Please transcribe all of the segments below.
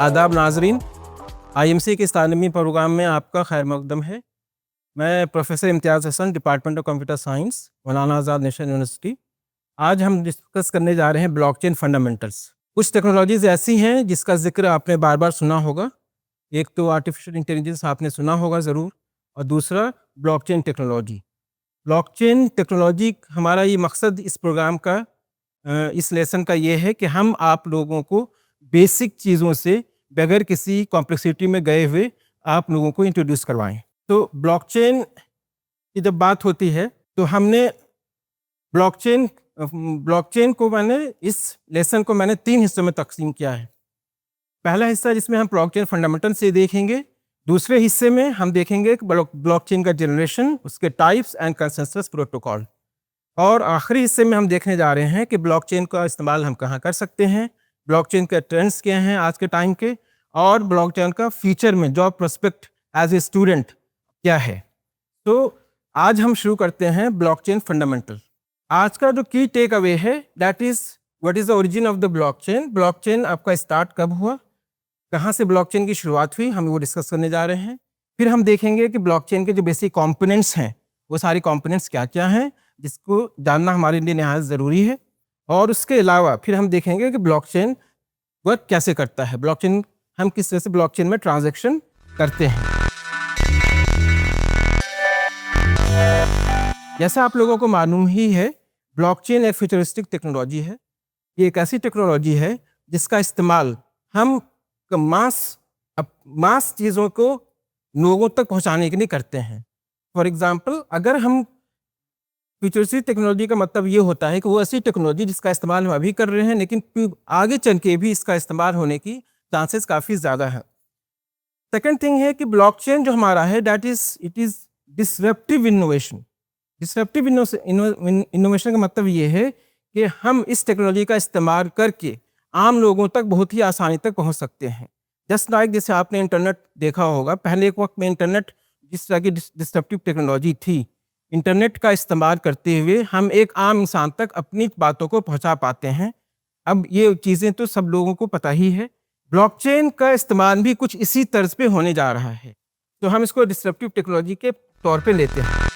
आदाब नाजरीन, आईएमसी के इस तालीमी प्रोग्राम में आपका खैर मकदम है। मैं professor Imtiaz Hasan, department of computer science, Maulana Azad national university. आज हम डिस्कस करने जा रहे हैं ब्लॉकचेन फंडामेंटल्स। कुछ टेक्नोलॉजीज़ ऐसी हैं जिसका जिक्र आपने बार बार सुना होगा। एक तो आर्टिफिशियल इंटेलिजेंस आपने सुना होगा ज़रूर, और दूसरा ब्लॉकचेन टेक्नोलॉजी। ब्लॉकचेन टेक्नोलॉजी हमारा ये मकसद इस प्रोग्राम का, इस लेसन का ये है कि हम आप लोगों को बेसिक चीज़ों से बगैर किसी कॉम्प्लेक्सिटी में गए हुए आप लोगों को इंट्रोड्यूस करवाएं। तो ब्लॉकचेन की जब बात होती है तो हमने ब्लॉकचेन को इस लेसन को मैंने 3 हिस्सों में तकसीम किया है। पहला हिस्सा जिसमें हम ब्लॉकचेन फंडामेंटल से देखेंगे, दूसरे हिस्से में हम देखेंगे ब्लॉकचेन का जनरेशन, उसके टाइप्स एंड कंसेंसस प्रोटोकॉल, और आखिरी हिस्से में हम देखने जा रहे हैं कि ब्लॉकचेन का इस्तेमाल हम कहाँ कर सकते हैं, ब्लॉकचेन के ट्रेंड्स क्या हैं आज के टाइम के, और ब्लॉकचेन का फ्यूचर में job prospect as a student क्या है। तो आज हम शुरू करते हैं ब्लॉकचेन फंडामेंटल। आज का जो की टेक अवे है that is what is the origin of the blockchain. Blockchain आपका स्टार्ट कब हुआ, कहाँ से ब्लॉकचेन की शुरुआत हुई, हम वो डिस्कस करने जा रहे हैं। फिर हम देखेंगे कि ब्लॉकचेन के जो बेसिक कंपोनेंट्स हैं वो सारे कंपोनेंट्स क्या क्या हैं, जिसको जानना हमारे लिए निहायत ज़रूरी है। और उसके अलावा फिर हम देखेंगे कि ब्लॉकचेन वर्क कैसे करता है, ब्लॉकचेन हम किस तरह से ब्लॉकचेन में ट्रांजैक्शन करते हैं। जैसा आप लोगों को मालूम ही है, ब्लॉकचेन एक फ्यूचरिस्टिक टेक्नोलॉजी है। ये एक ऐसी टेक्नोलॉजी है जिसका इस्तेमाल हम मास चीज़ों को लोगों तक पहुंचाने के लिए करते हैं। फॉर एग्जांपल, अगर हम फ्यूचरिस्टिक टेक्नोलॉजी का मतलब ये होता है कि वो ऐसी टेक्नोलॉजी जिसका इस्तेमाल हम अभी कर रहे हैं, लेकिन आगे चल के भी इसका इस्तेमाल होने की चांसेस काफ़ी ज़्यादा है। सेकेंड थिंग है कि ब्लॉकचेन जो हमारा है it is disruptive innovation. Disruptive innovation का मतलब ये है कि हम इस टेक्नोलॉजी का इस्तेमाल करके आम लोगों तक बहुत ही आसानी तक पहुंच सकते हैं। जस्ट लाइक जैसे आपने इंटरनेट देखा होगा, पहले एक वक्त में इंटरनेट जिस तरह की डिसरप्टिव टेक्नोलॉजी थी, इंटरनेट का इस्तेमाल करते हुए हम एक आम इंसान तक अपनी बातों को पहुंचा पाते हैं। अब ये चीज़ें तो सब लोगों को पता ही है। ब्लॉकचेन का इस्तेमाल भी कुछ इसी तर्ज पे होने जा रहा है, तो हम इसको डिसरप्टिव टेक्नोलॉजी के तौर पे लेते हैं।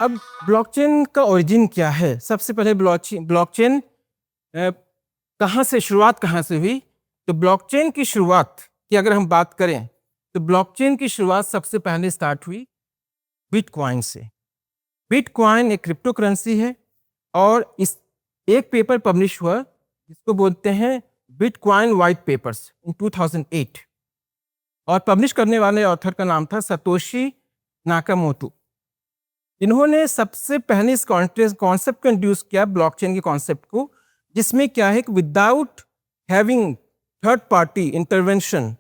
अब ब्लॉकचेन का ओरिजिन क्या है? सबसे पहले ब्लॉकचेन शुरुआत कहाँ से हुई? तो ब्लॉकचेन की शुरुआत की अगर हम बात करें तो ब्लॉकचेन की शुरुआत सबसे पहले स्टार्ट हुई बिटकॉइन से। बिटकॉइन एक क्रिप्टो करेंसी है और इस एक पेपर पब्लिश हुआ जिसको बोलते हैं बिटकॉइन वाइट पेपर्स इन 2008, और पब्लिश करने वाले ऑथर का नाम था सतोशी नाकामोटो। इन्होंने सबसे पहले इस कॉन्सेप्ट को इंट्रोड्यूस किया, ब्लॉकचेन के कॉन्सेप्ट को, जिसमें क्या है कि without having third party intervention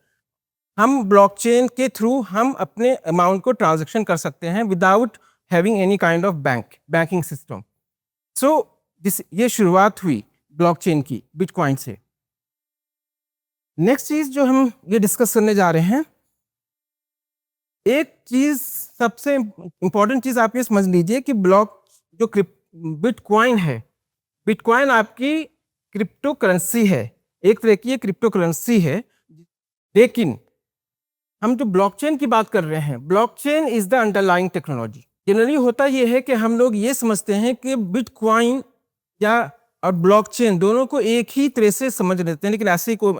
हम ब्लॉकचेन के थ्रू हम अपने अमाउंट को ट्रांजैक्शन कर सकते हैं without having any kind of banking system. So ये शुरुआत हुई ब्लॉकचेन की बिटकॉइन से। नेक्स्ट चीज जो हम ये डिस्कस करने जा रहे हैं, एक चीज सबसे इंपॉर्टेंट चीज आप ये समझ लीजिए कि बिटकॉइन है, बिटकॉइन आपकी क्रिप्टो करेंसी है, एक तरह की क्रिप्टो करेंसी है। लेकिन हम जो ब्लॉकचेन की बात कर रहे हैं, blockchain is the underlying technology. Generally होता यह है कि हम लोग ये समझते हैं कि बिटकॉइन और ब्लॉकचेन दोनों को एक ही तरह से समझ लेते हैं, लेकिन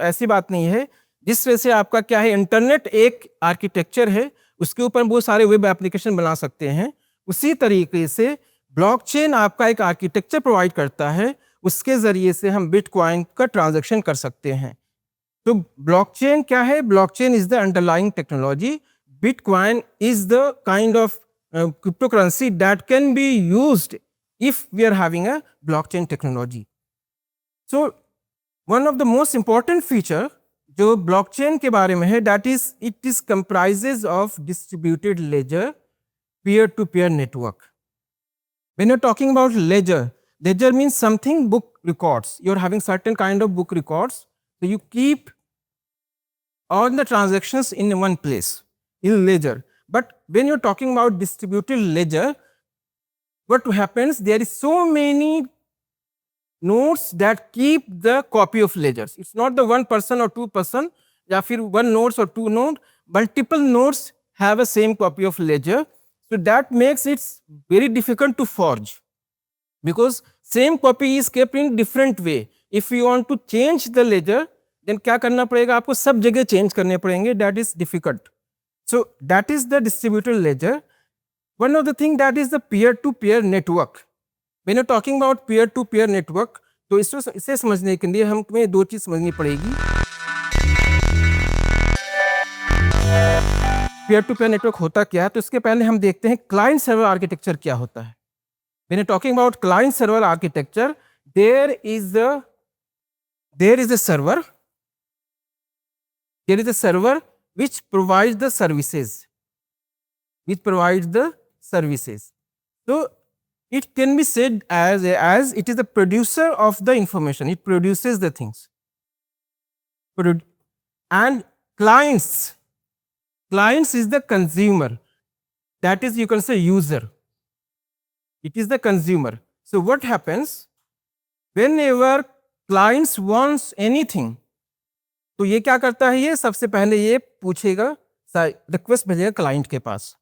ऐसी बात नहीं है। जिस तरह से आपका क्या है, इंटरनेट एक आर्किटेक्चर है, उसके ऊपर बहुत सारे वेब एप्लीकेशन बना सकते हैं, उसी तरीके से ब्लॉकचेन आपका एक आर्किटेक्चर प्रोवाइड करता है, उसके जरिए से हम बिटकॉइन का ट्रांजैक्शन कर सकते हैं। तो ब्लॉकचेन क्या है? Blockchain is the underlying technology. Bitcoin is the kind of cryptocurrency that can be used if we are having a blockchain technology. So one of the most important feature जो blockchain के बारे में है, that is it is comprises of distributed ledger peer-to-peer network. When you're talking about ledger, ledger means something book records. You're having certain kind of book records. So you keep all the transactions in one place, in ledger. But when you're talking about distributed ledger, what happens, there is so many nodes that keep the copy of ledgers. It's not the one person or two person, या फिर one nodes or two node, multiple nodes have a same copy of ledger. So that makes it very difficult to forge because same copy is kept in different way. If you want to change the ledger, then क्या करना पड़ेगा आपको, सब जगह change करने पड़ेंगे. That is difficult. So that is the distributed ledger. One of the thing that is the peer-to-peer network. When you're talking about peer-to-peer network, तो इसे समझने के लिए हमें दो चीज समझनी पड़ेगी. Peer-to-peer network होता क्या है, तो इसके पहले हम देखते हैं client server architecture क्या होता है. When you're talking about client server architecture, there is a server which provides the services. So it can be said as it is the producer of the information. It produces the things. And clients is the consumer. That is, you can say user. It is the consumer. So what happens whenever clients wants anything, तो ये क्या करता है, ये सबसे पहले ये पूछेगा, रिक्वेस्ट भेजेगा क्लाइंट के पास.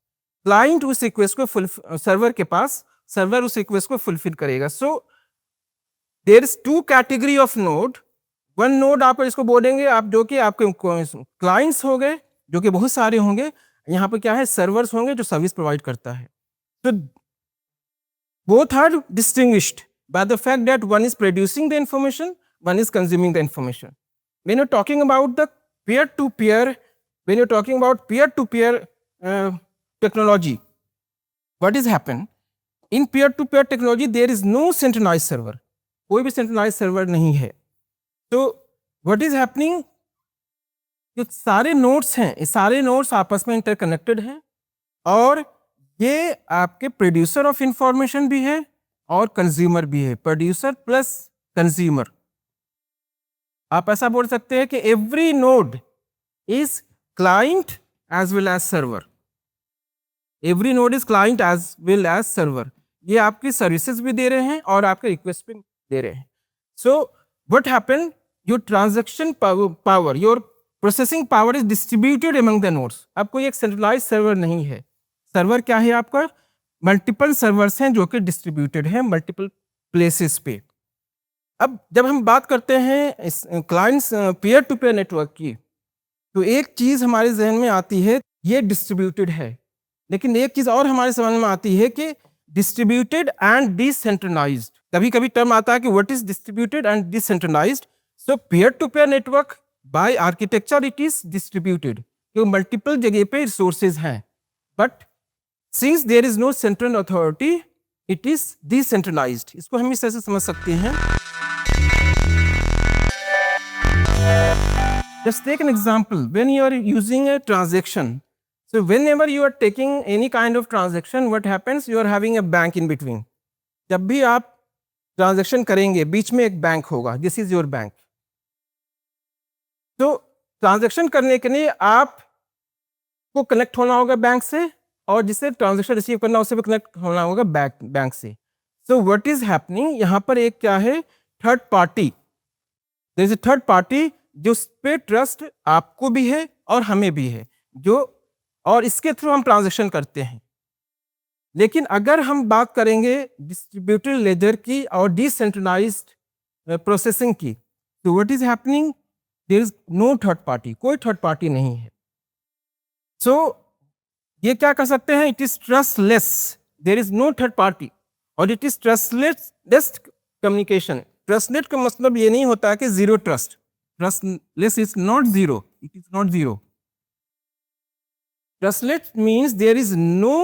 क्लाइंट उस रिक्वेस्ट को सर्वर के पास, सर्वर उस रिक्वेस्ट को फुलफिल करेगा. So there is two category of node. One node आप इसको बोलेंगे आप, जो कि आपके क्लाइंट्स हो गए, जो कि बहुत सारे होंगे. यहाँ पर क्या है, सर्वर्स होंगे जो सर्विस प्रोवाइड करता है. तो both are distinguished by the fact that one is producing the information, one is consuming the information. When you're talking about the peer-to-peer, when you're talking about peer-to-peer technology, what is happened? In peer-to-peer technology, there is no centralized server. कोई भी centralized server नहीं है. तो what is happening? जो सारे nodes हैं, ये सारे nodes आपस में interconnected हैं और ये आपके प्रोड्यूसर ऑफ इंफॉर्मेशन भी है और कंज्यूमर भी है. Producer plus consumer. आप ऐसा बोल सकते हैं कि every node is client as well as server. Every node is client as well as server. ये आपकी सर्विसेज भी दे रहे हैं और आपके रिक्वेस्ट भी दे रहे हैं. So what happen, your transaction power, your processing power is distributed among the nodes. अब कोई एक सेंट्रलाइज सर्वर नहीं है. सर्वर क्या है आपका, मल्टीपल सर्वर्स हैं जो कि डिस्ट्रीब्यूटेड हैं मल्टीपल प्लेसेस पे. अब जब हम बात करते हैं clients peer to peer network की, तो एक चीज़ हमारे जहन में आती है, ये डिस्ट्रीब्यूटेड है. लेकिन एक चीज़ और हमारे समझ में आती है कि डिस्ट्रीब्यूटेड एंड डिसेंट्रलाइज्ड. कभी कभी टर्म आता है कि what is distributed and decentralised. So peer to peer network by architecture it is distributed, क्योंकि मल्टीपल जगह पे रिसोर्सेज हैं. But since there is no central authority, it is decentralized. इसको हम इस तरह से समझ सकते हैं. Just take an example. When you are using a transaction, so whenever you are taking any kind of transaction, what happens? You are having a bank in between. जब भी आप ट्रांजेक्शन करेंगे, बीच में एक बैंक होगा. This is your bank. तो transaction करने के लिए आपको कनेक्ट होना होगा बैंक से, और जिससे ट्रांजेक्शन रिसीव करना उससे भी कनेक्ट होना होगा बैंक से. सो व्हाट इज हैपनिंग, यहाँ पर एक क्या है, third party. There is a third party जिस पे ट्रस्ट आपको भी है और हमें भी है, जो और इसके थ्रू हम ट्रांजेक्शन करते हैं. लेकिन अगर हम बात करेंगे डिस्ट्रीब्यूटेड लेजर की और डिसेंट्रलाइज्ड प्रोसेसिंग की, तो what is happening, there is no third party. कोई थर्ड पार्टी नहीं है. सो ये क्या कर सकते हैं, it is trustless. There is no third party और it is trustless communication. Trustless का मतलब ये नहीं होता कि zero trust. Trustless is not zero, it is not zero. Trustless means there is no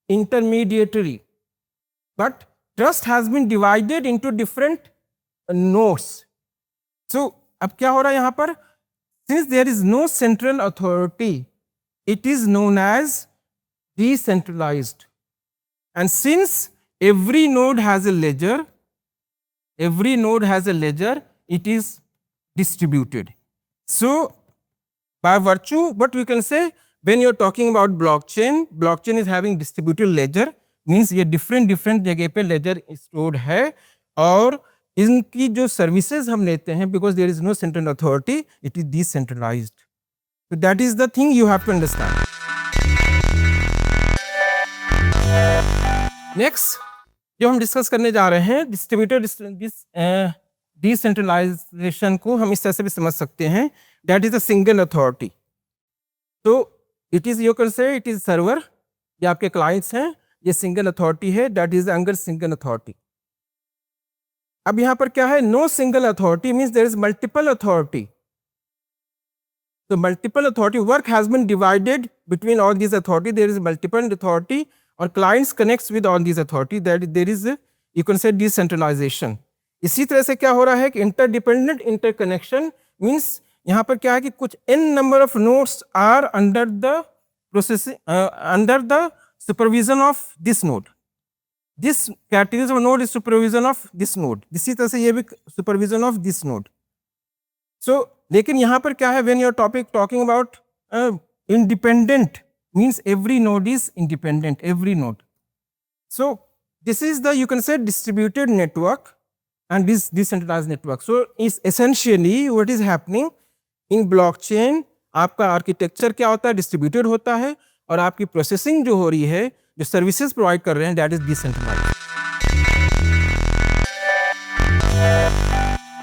intermediary, but trust has been divided into different nodes. So अब क्या हो रहा है यहाँ पर, since there is no central authority, it is known as decentralized. And since every node has a ledger, it is distributed. So by virtue, what we can say, when you're talking about blockchain is having distributed ledger, means ये different जगह पे ledger stored है, और इनकी जो services हम लेते हैं, because there is no central authority, it is decentralized. So that is the thing you have to understand. Next, जो हम डिस्कस करने जा रहे हैं, डिस्ट्रीब्यूटेड डिसेंट्रलाइजेशन को हम इस तरह से भी समझ सकते हैं, that is a single authority. तो it is, you can say it is server, ये आपके क्लाइंट्स हैं, ये सिंगल अथॉरिटी है, that is under single authority. अब यहां पर क्या है, no single authority means there is multiple authority. तो multiple authority, work has been divided between all these authority, there is multiple authority, और clients connects with all these authority, that there is, you can say, decentralisation. इसी तरह से क्या हो रहा है कि इंटरडिपेंडेंट इंटरकनेक्शन मीन्स यहाँ पर क्या है कि कुछ n number of nodes are under the processing, under the supervision of this node. This category of node is supervision of this node. इसी तरह से ये भी supervision of this node. So लेकिन यहाँ पर क्या है, when you are talking about independent means every node is independent, every node. So this is the, you can say, distributed network and this decentralized network. So is essentially what is happening in blockchain, आपका architecture क्या होता है, distributed होता है, और आपकी processing जो हो रही है, जो सर्विसेज प्रोवाइड कर रहे हैं, दैट इज डिसेंट्रलाइज्ड.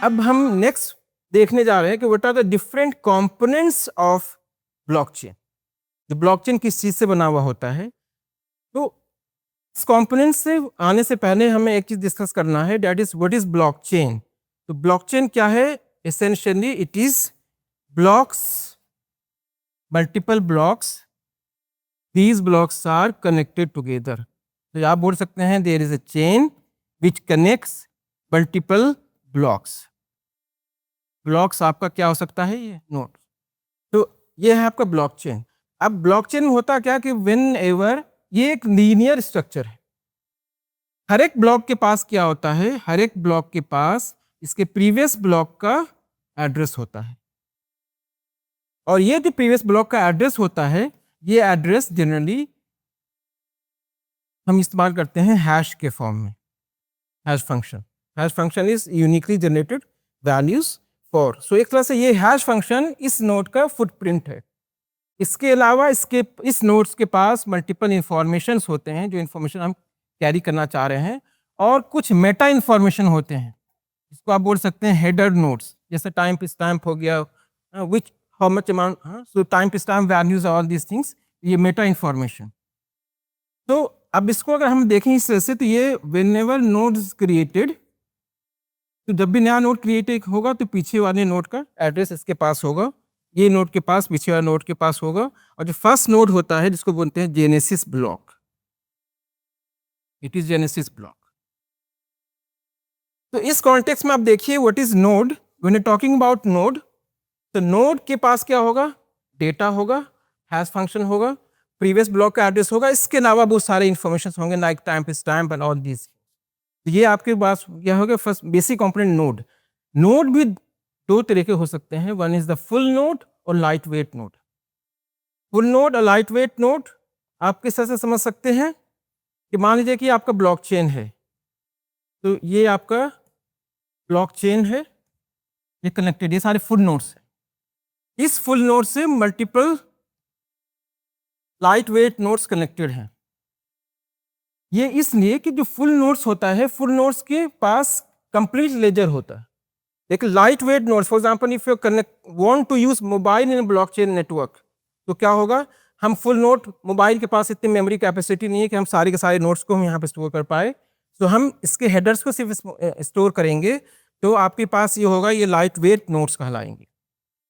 अब हम नेक्स्ट देखने जा रहे हैं कि what are the different components of blockchain. जो ब्लॉकचेन किस चीज से बना हुआ होता है. तो इस कंपोनेंट से आने से पहले हमें एक चीज डिस्कस करना है, that is what is blockchain. तो ब्लॉकचेन क्या है, essentially it is blocks, multiple blocks, these blocks are connected together. तो आप बोल सकते हैं there is a chain which connects multiple blocks. Blocks आपका क्या हो सकता है, ये नोड. तो ये है आपका ब्लॉकचेन. अब ब्लॉकचेन होता क्या कि व्हेन एवर, ये एक लीनियर स्ट्रक्चर है. हर एक ब्लॉक के पास क्या होता है, हर एक ब्लॉक के पास इसके प्रीवियस ब्लॉक का एड्रेस होता है, और ये जो प्रीवियस ब्लॉक का एड्रेस होता है, ये एड्रेस जनरली हम इस्तेमाल करते हैं हैश के फॉर्म में, hash function. Hash function is uniquely generated values for. So एक तरह से ये हैश फंक्शन इस नोड का फुटप्रिंट है. इसके अलावा इस नोड्स के पास मल्टीपल इंफॉर्मेशंस होते हैं, जो इंफॉर्मेशन हम कैरी करना चाह रहे हैं, और कुछ मेटा इंफॉर्मेशन होते हैं, इसको आप बोल सकते हैं हेडर नोड्स, जैसे टाइम स्टैम्प हो गया, विच how much amount, so time stamp values, all these things, ये मेटा इंफॉर्मेशन. तो अब इसको अगर हम देखें इस तरह से, तो ये व्हेनेवर नोड इज क्रिएटेड, तो जब भी नया नोड क्रिएट होगा तो पीछे वाले नोड का एड्रेस इसके पास होगा, ये नोड के पास, पीछे वाला नोड के पास होगा. और जो फर्स्ट नोड होता है, जिसको बोलते हैं genesis block, it is genesis block. तो इस कॉन्टेक्स्ट में आप देखिए what is node. When you talking about node, तो नोड के पास क्या होगा, डेटा होगा, हैश फंक्शन होगा, प्रीवियस ब्लॉक का एड्रेस होगा, इसके अलावा बहुत सारे इंफॉर्मेशन होंगे like time stamp and all this. ये आपके पास क्या होगा, first basic component node. Node भी दो तरह के हो सकते हैं, one is the full node और light weight node. Full node और लाइट वेट नोड आप किस तरह से समझ सकते हैं कि मान लीजिए कि आपका ब्लॉकचेन है, तो ये आपका ब्लॉकचेन है, ये कनेक्टेड, ये सारे फुल नोड्स हैं. इस फुल नोड से multiple light weight nodes connected हैं. ये इसलिए कि जो फुल नोड्स होता है, फुल नोड्स के पास कंप्लीट लेजर होता है. लेकिन light weight nodes, for example if you want to use mobile in blockchain network, तो क्या होगा, हम फुल नोड, मोबाइल के पास इतनी मेमोरी कैपेसिटी नहीं है कि हम सारे के सारे नोड्स को हम यहाँ पे स्टोर कर पाए, तो हम इसके हेडर्स को सिर्फ स्टोर करेंगे. तो आपके पास ये होगा, ये लाइट वेट नोड्स कहलाएंगे.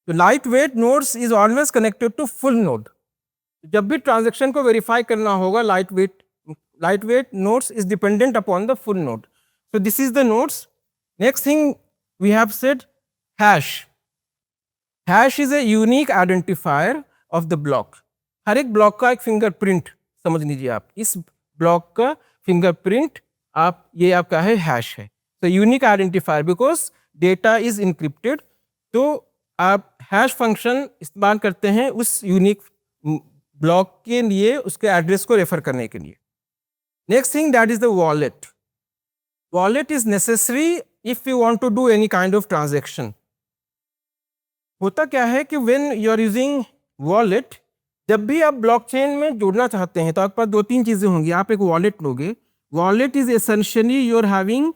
तो light weight nodes is always connected to full node. जब भी ट्रांजेक्शन को वेरीफाई करना होगा, light weight nodes is dependent upon the full node. So this is the nodes. Next thing we have said, hash. Hash is a unique identifier of the block. हर एक block का एक fingerprint समझ लीजिए आप. इस block का fingerprint ये आपका है हैश है। तो unique identifier because data is encrypted, तो आप हैश फंक्शन इस्तेमाल करते हैं उस यूनिक ब्लॉक के लिए, उसके एड्रेस को रेफर करने के लिए। Next thing that is the wallet. Wallet is necessary if you want to do any kind of transaction. होता क्या है कि when you are using wallet, जब भी आप ब्लॉकचेन में जुड़ना चाहते हैं तो आपके पास 2-3 चीजें होंगी। आप एक वॉलेट लोगे। Wallet is essentially you are having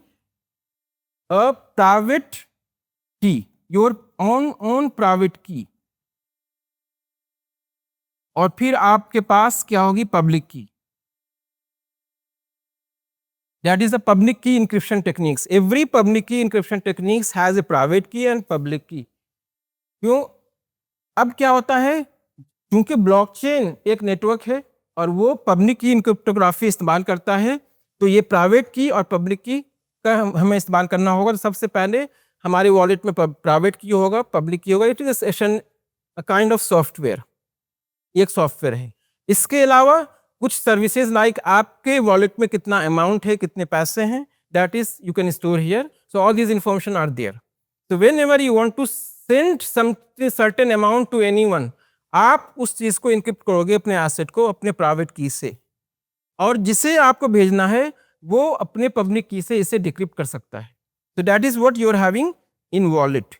a private key, your own private key, और फिर आपके पास क्या होगी, public key. That is the public key encryption techniques. Every public key encryption techniques has a private key and public key. क्यों? अब क्या होता है, क्योंकि ब्लॉकचेन एक नेटवर्क है और वो पब्लिक की क्रिप्टोग्राफी इस्तेमाल करता है, तो ये प्राइवेट की और पब्लिक की का हमें इस्तेमाल करना होगा। तो सबसे पहले हमारे वॉलेट में प्राइवेट की होगा, पब्लिक की होगा। It is a kind of software, एक सॉफ्टवेयर है। इसके अलावा कुछ सर्विसेज लाइक आपके वॉलेट में कितना अमाउंट है, कितने पैसे हैं, that is you can store here. So all these information are there. So whenever you want to send some certain amount to anyone, आप उस चीज को इनक्रिप्ट करोगे अपने एसेट को अपने प्राइवेट की से, और जिसे आपको भेजना है वो अपने पब्लिक की से इसे डिक्रिप्ट कर सकता है। तो that is what you are having in wallet,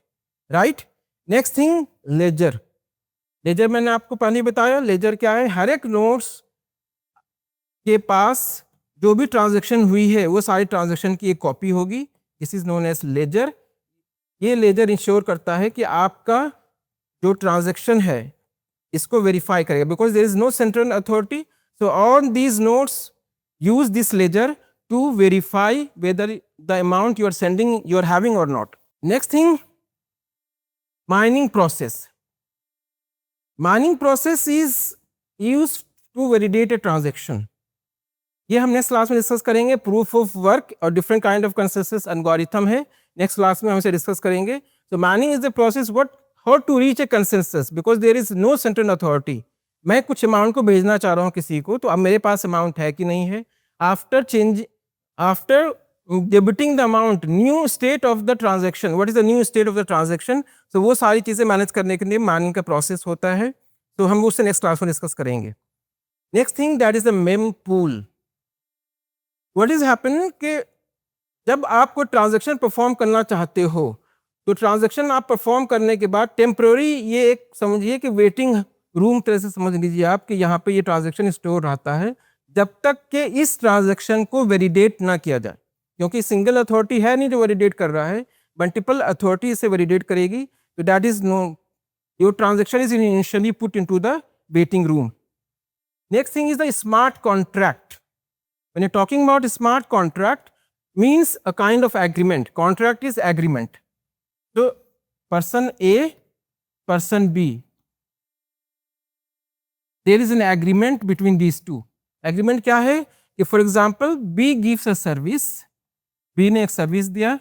right. Next thing, ledger. Ledger मैंने आपको पहले ही बताया। लेजर क्या है, हर एक नोड्स के पास जो भी ट्रांजैक्शन हुई है वो सारी ट्रांजैक्शन की एक कॉपी होगी। This is known as ledger. ये लेजर इंश्योर करता है कि आपका जो ट्रांजैक्शन है इसको वेरीफाई करेगा, because there is no central authority. So all these nodes use this ledger to verify whether the amount you are sending you are having और not. Next thing, mining process. Mining process is used to validate a transaction. ये हम next class में discuss करेंगे। Proof of work और different kind of consensus algorithm है, next class में हम इसे डिस्कस करेंगे। तो mining is the process what how to reach a consensus, because there is no central authority. मैं कुछ अमाउंट को भेजना चाह रहा हूँ किसी को, तो अब मेरे पास अमाउंट है कि नहीं है। After debiting the amount, new state of the transaction, what is the new state of the transaction, तो वो सारी चीजें मैनेज करने के लिए माइनिंग का प्रोसेस होता है। तो हम उससे नेक्स्ट क्लास में डिस्कस करेंगे। Next thing that is the ma'am pool. What is happen कि जब आप कोई ट्रांजैक्शन परफॉर्म करना चाहते हो, तो ट्रांजैक्शन आप परफॉर्म करने के बाद टेम्पररी, ये एक समझिए कि वेटिंग रूम तरह से समझ लीजिए आप कि यहाँ पे ये ट्रांजैक्शन स्टोर रहता है जब तक कि इस ट्रांजैक्शन को वैलिडेट ना किया जाए, क्योंकि सिंगल अथॉरिटी है नहीं जो वैलिडेट कर रहा है, मल्टीपल अथॉरिटी इसे वैलिडेट करेगी। तो that is no, your transaction is initially put into the waiting room. Next thing is the smart contract. When you're talking about smart contract, means a kind of agreement. Contract is agreement. So person A, person B, there is an agreement between these two. Agreement क्या है कि for example B gives a service, B ने एक service दिया,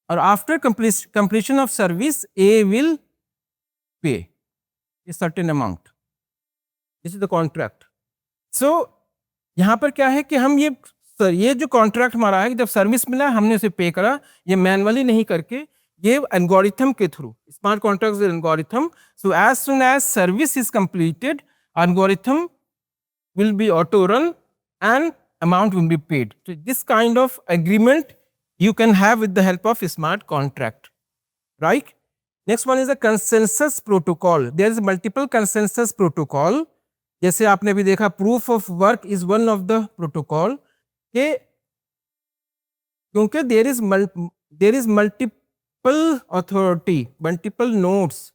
और after completion of service A will pay a certain amount. This is the contract. So यहाँ पर क्या है कि हम ये जो कॉन्ट्रैक्ट हमारा है, जब सर्विस मिला हमने उसे पे करा, ये मैनुअली नहीं करके, ये एल्गोरिथम के through. Smart contract is algorithm. So as soon as service is completed, algorithm will be auto run and amount will be paid. So this kind of agreement you can have with the help of smart contract, right? Next one is a consensus protocol. There is multiple consensus protocol. जैसे आपने भी देखा, proof of work is one of the protocol के, क्योंकि there is multiple authority, multiple nodes.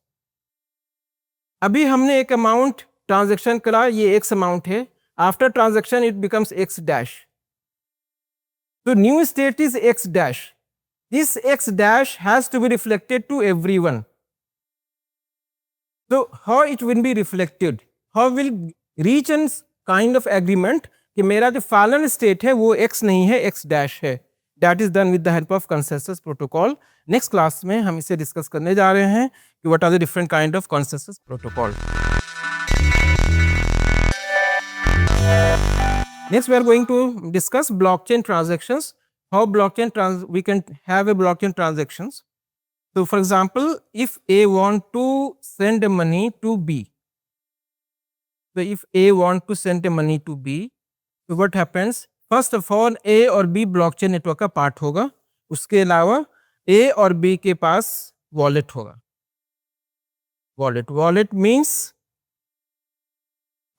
अभी हमने एक amount transaction करा, ये एक्स अमाउंट है, after transaction it becomes X dash, तो new state is X dash. This X dash has to be reflected to everyone. So how it will be reflected? How will reach an kind of agreement कि मेरा जो फालन state है वो x नहीं है, x dash है। That is done with the help of consensus protocol. Next class में हम इसे डिस्कस करने जा रहे हैं कि what are the different kind of consensus protocol. Next, we are going to discuss blockchain transactions. How we can have a blockchain transactions. So, for example, if A want to send money to B, so if A want to send money to B, so what happens? First of all, A और B blockchain network का part होगा. उसके अलावा A और B के पास wallet होगा. Wallet means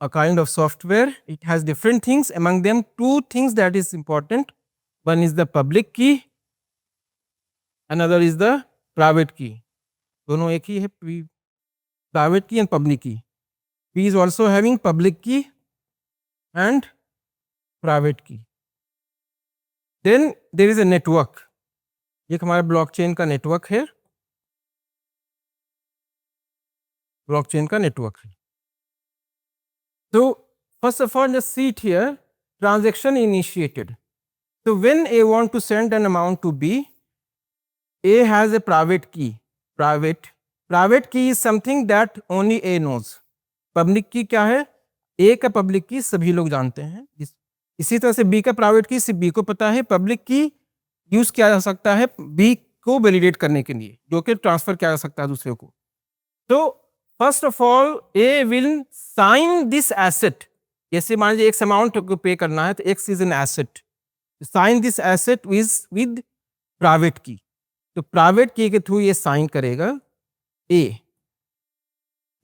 a kind of software. It has different things. Among them, two things that is important. One is the public key, another is the private key. दोनों एक ही है, private key and public key. P is also having public key and private key. Then there is a network. ये हमारा blockchain का network है. Blockchain का network है. So first of all, just see it here. Transaction initiated. So when A want to send an amount to B, A has a private key. Private key is something that only A knows. Public key क्या है? A का public key सभी लोग जानते हैं. इसी तरह से B का private key सिर्फ B को पता है. Public key यूज किया जा सकता है B को वैलिडेट करने के लिए, जो कि ट्रांसफर किया जा सकता है दूसरे को. तो first of all A will sign this asset. जैसे मान लीजिए एक्स अमाउंट को पे करना है, तो X is an asset. Sign this asset with private key. तो प्राइवेट की के थ्रू ये साइन करेगा A,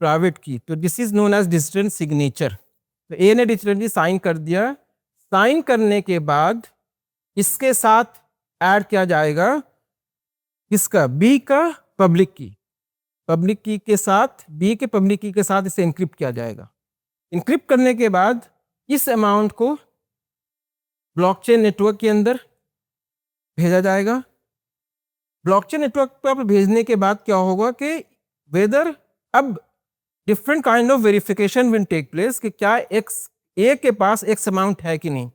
प्राइवेट की. तो this is known as digital signature. तो A ने डिजिटली साइन कर दिया. साइन करने के बाद इसके साथ ऐड किया जाएगा किसका? B का पब्लिक की. पब्लिक की के साथ, B के पब्लिक की के साथ इसे इनक्रिप्ट किया जाएगा. इनक्रिप्ट करने के बाद इस अमाउंट को ब्लॉकचेन नेटवर्क के अंदर भेजा जाएगा. ब्लॉकचेन नेटवर्क पर भेजने के बाद क्या होगा कि वेदर अब different kind of verification will take place कि क्या एक्स ए के पास एक्स अमाउंट है कि नहीं.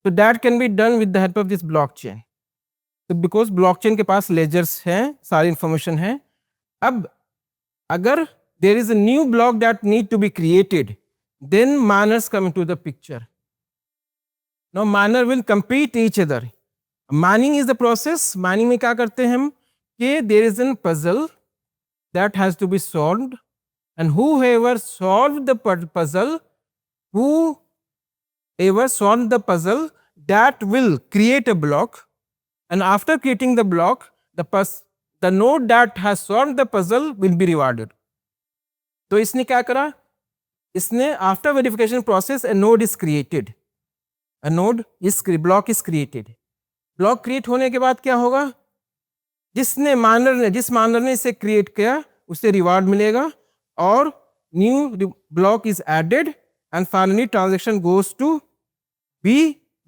तो that can be done with the help of this blockchain. तो बिकॉज ब्लॉकचेन के पास लेजर्स हैं, सारी इंफॉर्मेशन है. अब अगर there is a new block that need to be created, then miners come into the picture. Now miner will compete each other. Mining is the process. Mining में क्या करते हैं हम कि there is an puzzle that has to be solved, and whoever solved the puzzle, whoever solved the puzzle, that will create a block, and after creating the block, the node that has solved the puzzle will be rewarded. तो इसने क्या करा? इसने after verification process a node is created. A node is block is created. Block create होने के बाद क्या होगा? जिस माइनर ने इसे क्रिएट किया उसे रिवार्ड मिलेगा, और new block is added, and finally transaction goes to B,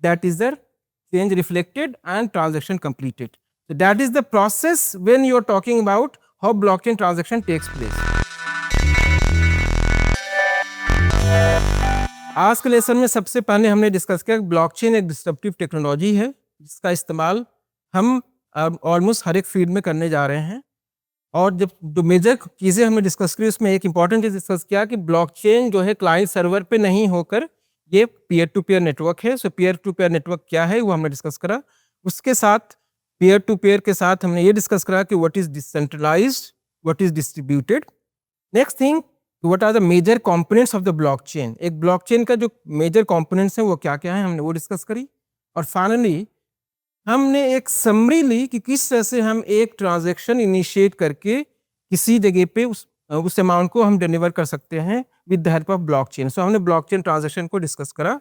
that is the change reflected and transaction completed. So that is the process when you are talking about how blockchain transaction takes place. आज के lesson में सबसे पहले हमने discuss किया blockchain एक disruptive technology है जिसका इस्तेमाल हम ऑलमोस्ट हर एक फील्ड में करने जा रहे हैं. और जब जो मेजर चीज़ें हमने डिस्कस की उसमें एक इंपॉर्टेंट चीज़ डिस्कस किया कि ब्लॉकचेन जो है क्लाइंट सर्वर पे नहीं होकर ये पीयर टू पीयर नेटवर्क है. सो पीयर टू पीयर नेटवर्क क्या है वो हमने डिस्कस करा. उसके साथ पीयर टू पीयर के साथ हमने ये डिस्कस करा कि what is decentralised, what is distributed. Next thing, what are the major components of the blockchain. एक ब्लॉकचेन का जो मेजर कंपोनेंट्स हैं वो क्या क्या है हमने वो डिस्कस करी. और फाइनली हमने एक समरी ली कि किस तरह से हम एक ट्रांजैक्शन इनिशिएट करके किसी जगह पे उस अमाउंट को हम डिलीवर कर सकते हैं with the help of blockchain. So हमने ब्लॉकचेन ट्रांजैक्शन को डिस्कस करा.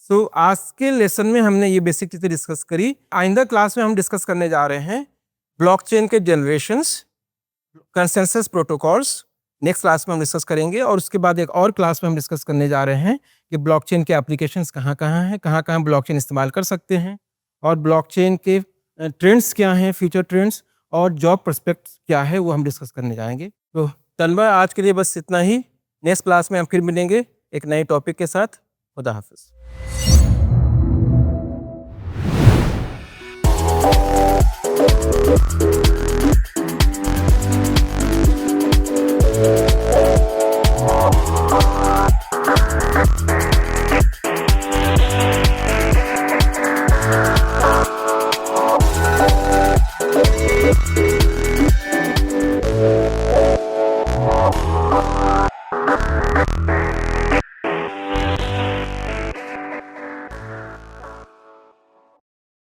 सो आज के लेसन में हमने ये बेसिक चीज़ें डिस्कस करी. आइंदा क्लास में हम डिस्कस करने जा रहे हैं ब्लॉकचेन के generations, consensus protocols. Next class में हम डिस्कस करेंगे, और उसके बाद एक और क्लास में हम डिस्कस करने जा रहे हैं कि ब्लॉकचेन के एप्लीकेशंस कहाँ कहाँ हैं, कहाँ कहाँ ब्लॉकचेन इस्तेमाल कर सकते हैं, और ब्लॉकचेन के ट्रेंड्स क्या हैं, फ्यूचर ट्रेंड्स, और जॉब प्रोस्पेक्ट्स क्या है वो हम डिस्कस करने जाएंगे. तो तनवा आज के लिए बस इतना ही. नेक्स्ट क्लास में हम फिर मिलेंगे एक नए टॉपिक के साथ. खुदा हाफिज़.